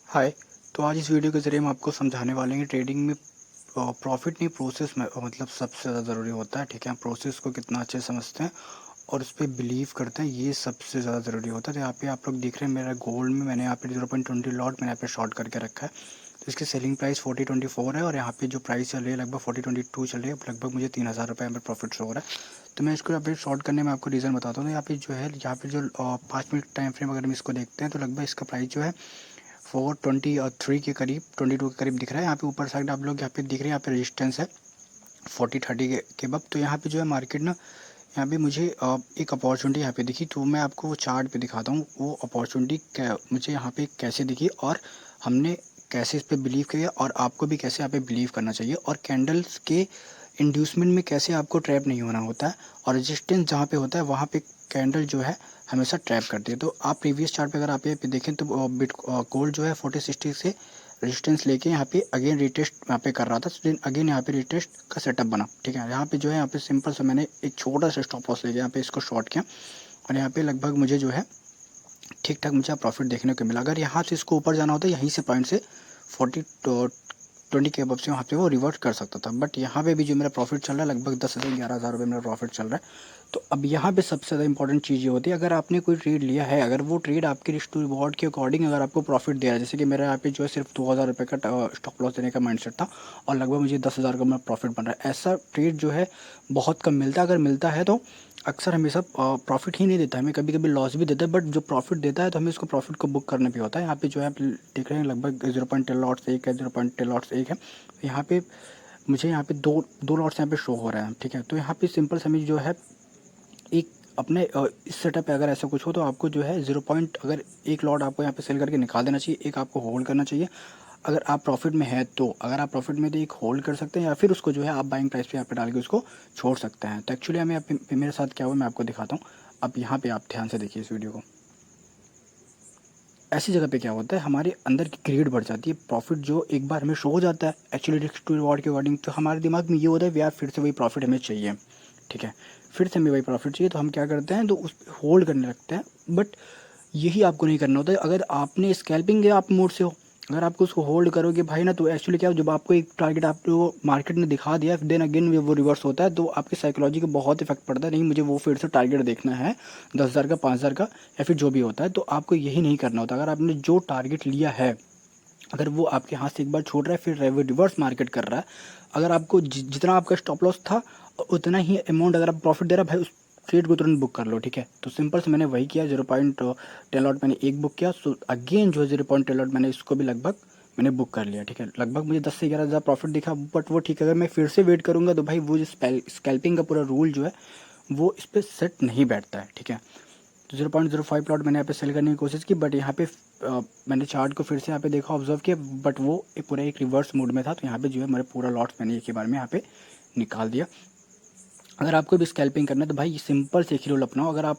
हाय। तो आज इस वीडियो के ज़रिए हम आपको समझाने वाले हैं ट्रेडिंग में प्रॉफिट नहीं प्रोसेस में मतलब सबसे ज़्यादा ज़रूरी होता है। ठीक है, हम प्रोसेस को कितना अच्छे से समझते हैं और उस पे बिलीव करते हैं, ये सबसे ज़्यादा ज़रूरी होता है। तो यहाँ पे आप लोग देख रहे हैं मेरा गोल्ड में मैंने यहाँ पे 0.20 लॉट मैंने यहाँ पे शॉर्ट करके रखा है। तो इसकी सेलिंग प्राइस 4024 है और यहाँ पे जो प्राइस चल रही है लगभग 4022 चल रही है। लगभग मुझे 3000 रुपये यहाँ पे प्रॉफिट शो हो रहा है। तो मैं इसको यहाँ पे शॉर्ट करने में आपको रीज़न बताता हूँ। तो यहाँ पे जो 5 मिनट टाइम फ्रेम अगर हम इसको देखते हैं तो लगभग इसका प्राइस जो है 423 के करीब 22 के करीब दिख रहा है। यहाँ पे ऊपर साइड आप लोग यहाँ पे दिख रहे हैं, यहाँ पे रेजिस्टेंस है 40-30 के अब। तो यहाँ पे जो है मार्केट ना, यहाँ पे मुझे एक अपॉर्चुनिटी यहाँ पे दिखी। तो मैं आपको वो चार्ट पे दिखाता हूँ वो अपॉर्चुनिटी मुझे यहाँ पे कैसे दिखी और हमने कैसे इस पर बिलीव किया और आपको भी कैसे यहाँ पे बिलीव करना चाहिए और कैंडल्स के इंड्यूसमेंट में कैसे आपको ट्रैप नहीं होना होता है और रेजिस्टेंस जहाँ पे होता है वहाँ पे कैंडल जो है हमेशा ट्रैप करती है। तो आप प्रीवियस चार्ट पे अगर आप ये पे देखें तो गोल्ड जो है 40-60 से रेजिस्टेंस लेके यहाँ पे अगेन रिटेस्ट यहाँ पे कर रहा था। देन अगेन यहाँ पे रिटेस्ट का सेटअप बना। ठीक है, यहाँ पे जो है यहाँ पे सिंपल से मैंने एक छोटा सा स्टॉप लॉस लेके यहाँ पे इसको शॉर्ट किया और यहाँ पे लगभग मुझे जो है ठीक ठाक मुझे प्रॉफिट देखने को मिला। अगर यहाँ से इसको ऊपर जाना होता यहीं से पॉइंट से 20 के अबव से वहाँ पे वो रिवर्ट कर सकता था। बट यहाँ पे भी जो मेरा प्रॉफिट चल रहा है लगभग 10,000-11,000 रुपये मेरा प्रॉफिट चल रहा है। तो अब यहाँ पे सबसे ज़्यादा इंपॉर्टेंट चीज़ ये होती है, अगर आपने कोई ट्रेड लिया है, अगर वो ट्रेड आपके रिस्क टू रिवॉर्ड के अकॉर्डिंग अगर आपको प्रॉफिट दे रहा है, जैसे कि मेरा यहाँ पे जो है सिर्फ 2,000 रुपये का स्टॉप लॉस देने का माइंडसेट था और लगभग मुझे 10,000 का मेरा प्रॉफिट बन रहा है। ऐसा ट्रेड जो है बहुत कम मिलता है। अगर मिलता है तो अक्सर हमेशा प्रॉफिट ही नहीं देता है, हमें कभी कभी लॉस भी देता है। बट जो प्रॉफिट देता है तो हमें उसको प्रॉफिट को बुक करना भी होता है। यहाँ पे जो है आप देख रहे हैं लगभग 0.10 लॉट्स एक है, 0.10 लॉट्स एक है। यहाँ पे मुझे यहाँ पे दो दो लॉट्स यहाँ पे शो हो रहा है। ठीक है, तो यहाँ पे सिंपल से हमें जो है एक अपने इस सेटअप पे अगर ऐसा कुछ हो तो आपको जो है 0 पॉइंट अगर एक लॉट आपको यहाँ पे सेल करके निकाल देना चाहिए, एक आपको होल्ड करना चाहिए। अगर आप प्रॉफिट में है तो अगर आप प्रॉफिट में तो एक होल्ड कर सकते हैं या फिर उसको जो है आप बाइंग प्राइस पे यहाँ पे डाल के उसको छोड़ सकते हैं। तो एक्चुअली हमें मेरे साथ क्या हुआ मैं आपको दिखाता हूँ। अब यहाँ पे आप ध्यान से देखिए इस वीडियो को। ऐसी जगह पे क्या होता है हमारे अंदर की ग्रेड बढ़ जाती है। प्रॉफिट जो एक बार हमें शो हो जाता है एक्चुअली रिस्क टू रिवॉर्ड के अकॉर्डिंग, तो हमारे दिमाग में ये होता है यार फिर से वही प्रॉफिट हमें चाहिए। ठीक है, फिर से हमें वही प्रॉफिट चाहिए तो हम क्या करते हैं तो उस होल्ड करने लगते हैं। बट यही आपको नहीं करना होता है। अगर आपने स्कैल्पिंग के आप मोड से हो, अगर आपको उसको होल्ड करोगे भाई ना, तो एक्चुअली क्या जब आपको एक टारगेट आपको मार्केट ने दिखा दिया देन अगेन वो रिवर्स होता है तो आपकी साइकोलॉजी को बहुत इफेक्ट पड़ता है। नहीं मुझे वो फिर से टारगेट देखना है 10,000 का, 5,000 का या फिर जो भी होता है। तो आपको यही नहीं करना होता। अगर आपने जो टारगेट लिया है अगर वो आपके हाथ से एक बार छूट रहा है फिर वो रिवर्स मार्केट कर रहा है, अगर आपको जितना आपका स्टॉप लॉस था उतना ही अमाउंट अगर आप प्रॉफिट दे रहा है भाई उस ट्रेड को तुरंत बुक कर लो। ठीक है, तो सिंपल से मैंने वही किया। 0.10 लॉट मैंने एक बुक किया। सो अगेन जो है 0.10 लॉट मैंने इसको भी लगभग मैंने बुक कर लिया। ठीक है, लगभग मुझे 10 से 11 हज़ार प्रॉफिट दिखा। बट वो ठीक है, अगर मैं फिर से वेट करूँगा तो भाई वो जो स्कैल्पिंग का पूरा रूल जो है वो इस पर सेट नहीं बैठता है। ठीक है, तो 0.05 प्लॉट मैंने यहाँ पे सेल करने की कोशिश की। बट यहाँ पे मैंने चार्ट को फिर से यहाँ पे देखा, ऑब्जर्व किया, बट वो पूरा एक रिवर्स मोड में था। तो यहाँ पे जो है मेरे पूरा लॉट्स मैंने एक ही बार में यहाँ पे निकाल दिया। अगर आपको भी स्कैल्पिंग करना है तो भाई सिंपल से एक ही रूल अपनाओ। अगर आप